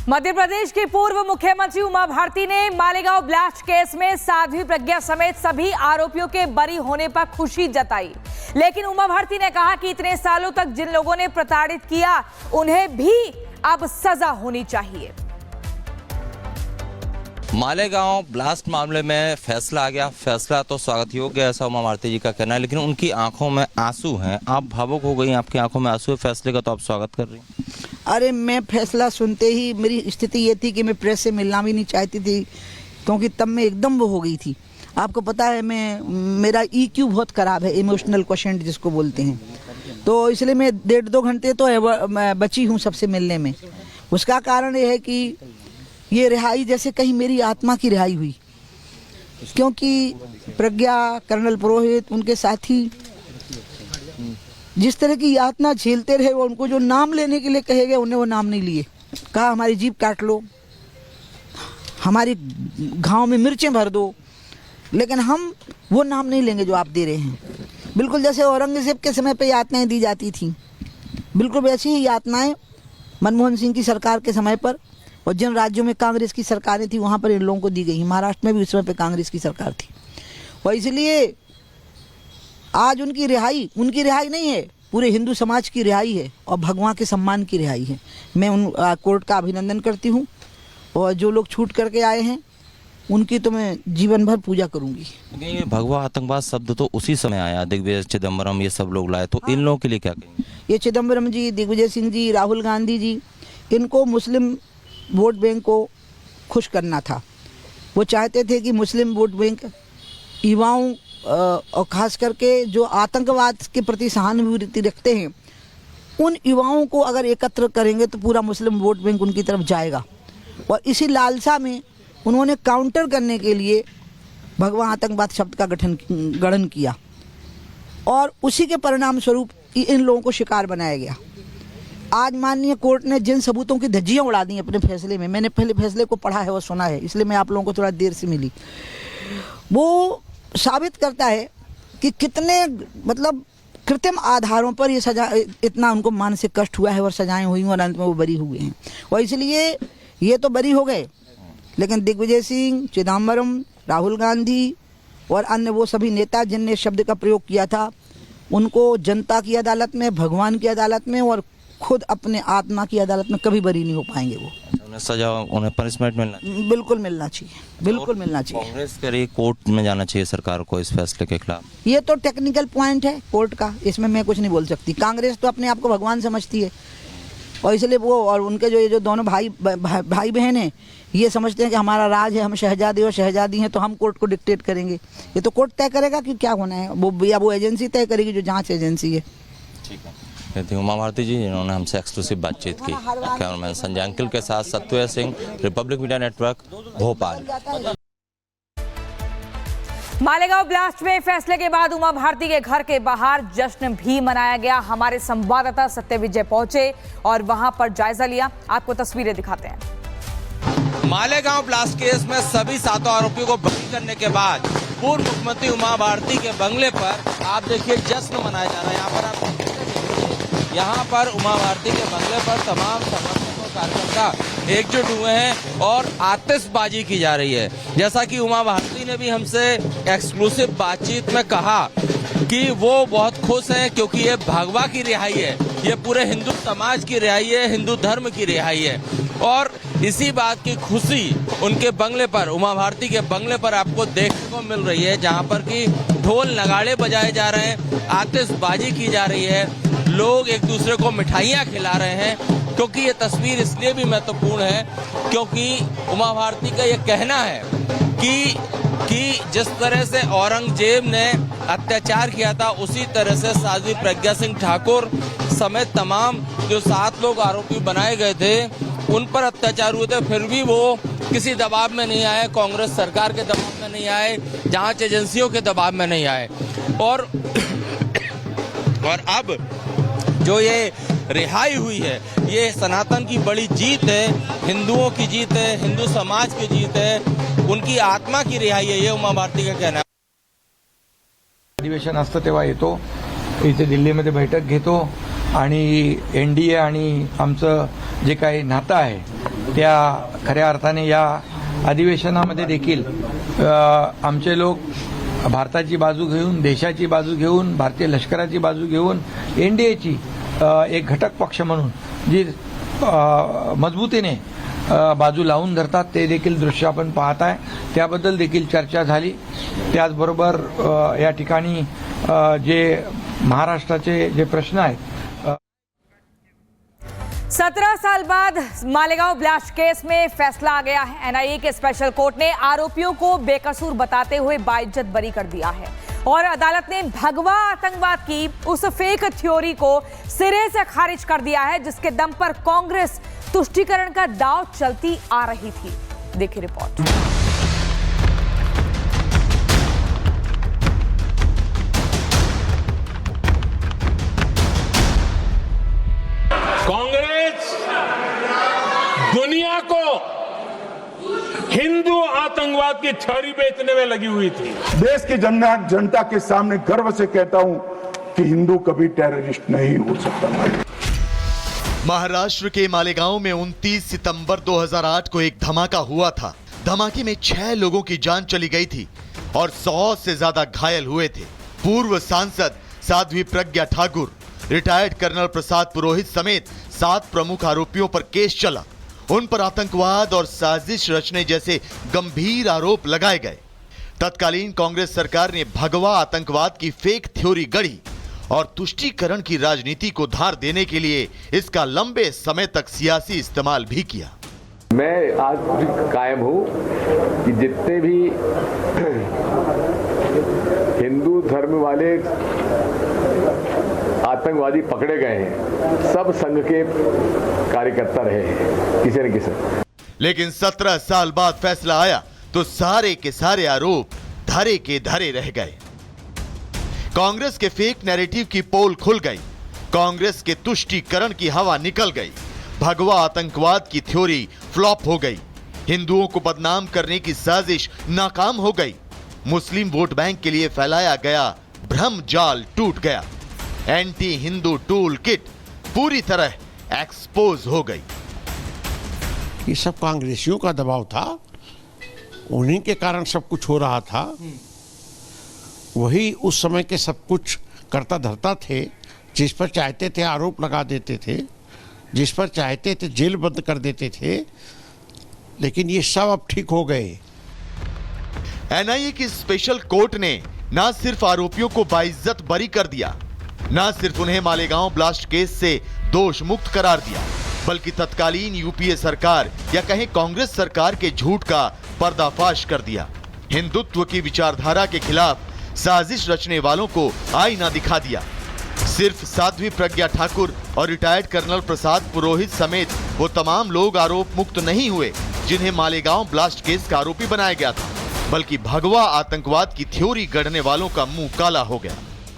मध्य प्रदेश की पूर्व मुख्यमंत्री उमा भारती ने मालेगांव ब्लास्ट केस में साध्वी प्रज्ञा समेत सभी आरोपियों के बरी होने पर खुशी जताई। लेकिन उमा भारती ने कहा कि इतने सालों तक जिन लोगों ने प्रताड़ित किया उन्हें भी अब सजा होनी चाहिए। मालेगांव ब्लास्ट मामले में फैसला आ गया। फैसला तो स्वागत योग्य है, ऐसा उमा भारती जी का कहना है, लेकिन उनकी आंखों में आंसू हैं। आप भावुक हो गई, आपकी आंखों में आंसू है, फैसले का तो आप स्वागत कर रही हैं। अरे मैं फैसला सुनते ही मेरी स्थिति ये थी कि मैं प्रेस से मिलना भी नहीं चाहती थी, क्योंकि तब मैं एकदम वो हो गई थी। आपको पता है मेरा EQ बहुत ख़राब है, इमोशनल क्वेश्चन जिसको बोलते हैं, तो इसलिए मैं 1.5-2 घंटे तो बची हूँ सबसे मिलने में। उसका कारण ये है कि ये रिहाई जैसे कहीं मेरी आत्मा की रिहाई हुई, क्योंकि प्रज्ञा, कर्नल पुरोहित, उनके साथी जिस तरह की यातना झेलते रहे, वो उनको जो नाम लेने के लिए कहे गए उन्हें वो नाम नहीं लिए। कहा हमारी जीभ काट लो, हमारी घाव में मिर्चें भर दो, लेकिन हम वो नाम नहीं लेंगे जो आप दे रहे हैं। बिल्कुल जैसे औरंगजेब के समय पे यातनाएं दी जाती थी, बिल्कुल वैसी ही यातनाएं मनमोहन सिंह की सरकार के समय पर और जिन राज्यों में कांग्रेस की सरकारें थी वहाँ पर इन लोगों को दी गई। महाराष्ट्र में भी उस समय पे कांग्रेस की सरकार थी, और इसलिए आज उनकी रिहाई नहीं है, पूरे हिंदू समाज की रिहाई है और भगवान के सम्मान की रिहाई है। मैं उन कोर्ट का अभिनंदन करती हूँ, और जो लोग छूट करके आए हैं उनकी तो मैं जीवन भर पूजा करूँगी। ये भगवा आतंकवाद शब्द तो उसी समय आया, दिग्विजय चिदम्बरम ये सब लोग लाए, तो इन लोगों के लिए क्या कहेंगे? ये चिदम्बरम जी, दिग्विजय सिंह जी, राहुल गांधी जी, इनको मुस्लिम वोट बैंक को खुश करना था। वो चाहते थे कि मुस्लिम वोट बैंक युवाओं और ख़ास करके जो आतंकवाद के प्रति सहानुभूति रखते हैं उन युवाओं को अगर एकत्र करेंगे तो पूरा मुस्लिम वोट बैंक उनकी तरफ जाएगा। और इसी लालसा में उन्होंने काउंटर करने के लिए भगवा आतंकवाद शब्द का गठन किया, और उसी के परिणाम स्वरूप इन लोगों को शिकार बनाया गया। आज माननीय कोर्ट ने जिन सबूतों की धज्जियाँ उड़ा दी अपने फैसले में, मैंने पहले फैसले को पढ़ा है और सुना है, इसलिए मैं आप लोगों को थोड़ा देर से मिली, वो साबित करता है कि कितने मतलब कृत्रिम आधारों पर ये सजा, इतना उनको मानसिक कष्ट हुआ है और सजाएं हुई और अंत में वो बरी हुए हैं। और इसलिए ये तो बरी हो गए, लेकिन दिग्विजय सिंह, चिदम्बरम, राहुल गांधी और अन्य वो सभी नेता जिनने शब्द का प्रयोग किया था, उनको जनता की अदालत में, भगवान की अदालत में और खुद अपने आत्मा की अदालत में कभी बरी नहीं हो पाएंगे। वो उन्हें सजा, उन्हें पनिशमेंट मिलना चाहिए। बिल्कुल मिलना चाहिए, बिल्कुल मिलना चाहिए। कांग्रेस के लिए कोर्ट में जाना चाहिए सरकार को इस फैसले के खिलाफ। ये तो टेक्निकल पॉइंट है कोर्ट का, इसमें मैं कुछ नहीं बोल सकती। कांग्रेस तो अपने आप को भगवान समझती है, और इसलिए वो और उनके जो दोनों भाई बहन हैं, ये समझते हैं कि हमारा राज है, हम शहजादे और शहजादी हैं, तो हम कोर्ट को डिक्टेट करेंगे। ये तो कोर्ट तय करेगा कि क्या होना है, वो एजेंसी तय करेगी जो जांच एजेंसी है। ठीक है। उमा भारती जी जिन्होंने हमसे एक्सक्लूसिव बातचीत की। कैमरामैन संजय अंकिल के साथ सत्य Singh, Republic media network, Bhopal. Malegaon blast में फैसले के बाद उमा भारती के घर के बाहर जश्न भी मनाया गया। हमारे संवाददाता सत्य विजय पहुंचे और वहां पर जायजा लिया। आपको तस्वीरें दिखाते हैं। मालेगांव ब्लास्ट केस में सभी 7 आरोपियों को बरी करने के बाद पूर्व मुख्यमंत्री उमा भारती के बंगले पर आप देखिए जश्न मनाया जा रहा है। यहाँ पर उमा भारती के बंगले पर तमाम समर्थक और कार्यकर्ता एकजुट हुए हैं और आतिशबाजी की जा रही है। जैसा कि उमा भारती ने भी हमसे एक्सक्लूसिव बातचीत में कहा कि वो बहुत खुश हैं, क्योंकि ये भगवा की रिहाई है, ये पूरे हिंदू समाज की रिहाई है, हिंदू धर्म की रिहाई है। और इसी बात की खुशी उनके बंगले पर, उमा भारती के बंगले पर आपको देखने को मिल रही है, जहाँ पर कि ढोल नगाड़े बजाए जा रहे हैं, आतिशबाजी की जा रही है, लोग एक दूसरे को मिठाइयाँ खिला रहे हैं। क्योंकि ये तस्वीर इसलिए भी महत्वपूर्ण है क्योंकि उमा भारती का ये कहना है कि जिस तरह से औरंगजेब ने अत्याचार किया था, उसी तरह से साध्वी प्रज्ञा सिंह ठाकुर समेत तमाम जो 7 लोग आरोपी बनाए गए थे उन पर अत्याचार हुए थे, फिर भी वो किसी दबाव में नहीं आए, कांग्रेस सरकार के दबाव में नहीं आए, जांच एजेंसियों के दबाव में नहीं आए। और अब जो ये रिहाई हुई है, ये सनातन की बड़ी जीत है, हिंदुओं की जीत है, हिंदू समाज की जीत है, उनकी आत्मा की रिहाई है, ये उमा भारती का कहना है। अधिवेशन असतं तेव्हा येतो, इथे दिल्लीमध्ये बैठक घेतो आणि NDA आणि आमचं जे काही नातं आहे त्या खऱ्या अर्थाने या अधिवेशनामध्ये देखील आमचे लोक भारताची बाजू घेऊन, देशाची बाजू घेऊन, भारतीय लष्कराची बाजू घेऊन, एनडीएची एक घटक पक्ष म्हणून जी मजबूतीने बाजू लावून धरतात ते देखील दृश्य आपण पाहत आहे. त्याबद्दल देखील चर्चा झाली. त्याचबरोबर या ठिकाणी जे महाराष्ट्राचे जे प्रश्न आहेत, 17 साल बाद मालेगांव ब्लास्ट केस में फैसला आ गया है. एनआईए के स्पेशल कोर्ट ने आरोपियों को बेकसूर बताते हुए बाइज्जत बरी कर दिया है और अदालत ने भगवा आतंकवाद की उस फेक थ्योरी को सिरे से खारिज कर दिया है जिसके दम पर कांग्रेस तुष्टीकरण का दांव चलती आ रही थी. देखिए रिपोर्ट. कांग्रेस दुनिया को हिंदू आतंकवाद की थ्योरी बेचने में लगी हुई थी. देश की जनता के सामने गर्व से कहता हूं कि हिंदू कभी टेररिस्ट नहीं हो सकता. महाराष्ट्र के मालेगांव में 29 सितंबर 2008 को एक धमाका हुआ था. धमाके में 6 लोगों की जान चली गई थी और 100 से ज्यादा घायल हुए थे. पूर्व सांसद साध्वी प्रज्ञा ठाकुर, रिटायर्ड कर्नल प्रसाद पुरोहित समेत 7 प्रमुख आरोपियों पर केस चला. उन पर आतंकवाद और साजिश रचने जैसे गंभीर आरोप लगाए गए. तत्कालीन कांग्रेस सरकार ने भगवा आतंकवाद की फेक थ्योरी गढ़ी और तुष्टीकरण की राजनीति को धार देने के लिए इसका लंबे समय तक सियासी इस्तेमाल भी किया. मैं आज भी कायम हूं कि जितने भी हिंदू धर्म वाले आतंकवादी पकड़े गए हैं सब संघ के कार्यकर्ता रहे हैं किसी न किसी. लेकिन 17 साल बाद फैसला आया तो सारे के सारे आरोप धरे के धरे रह गए. कांग्रेस के फेक नैरेटिव की पोल खुल गई. कांग्रेस के तुष्टीकरण की हवा निकल गई. भगवा आतंकवाद की थ्योरी फ्लॉप हो गई. हिंदुओं को बदनाम करने की साजिश नाकाम हो गई. मुस्लिम वोट बैंक के लिए फैलाया गया भ्रम जाल टूट गया. एंटी हिंदू टूल किट पूरी तरह एक्सपोज हो गई. ये सब कांग्रेसियों का दबाव था. उन्हीं के कारण सब कुछ हो रहा था. वही उस समय के सब कुछ करता धरता थे. जिस पर चाहते थे आरोप लगा देते थे, जिस पर चाहते थे जेल बंद कर देते थे. लेकिन ये सब अब ठीक हो गए. एनआईए की स्पेशल कोर्ट ने ना सिर्फ आरोपियों को बाइज्जत बरी कर दिया, ना सिर्फ उन्हें मालेगांव ब्लास्ट केस से दोष मुक्त करार दिया, बल्कि तत्कालीन यूपीए सरकार या कहें कांग्रेस सरकार के झूठ का पर्दाफाश कर दिया. हिंदुत्व की विचारधारा के खिलाफ साजिश रचने वालों को आईना दिखा दिया. सिर्फ साध्वी प्रज्ञा ठाकुर और रिटायर्ड कर्नल प्रसाद पुरोहित समेत वो तमाम लोग आरोप मुक्त नहीं हुए जिन्हें मालेगांव ब्लास्ट केस का आरोपी बनाया गया था, बल्कि भगवा आतंकवाद की थ्योरी गढ़ने वालों का मुंह काला हो गया.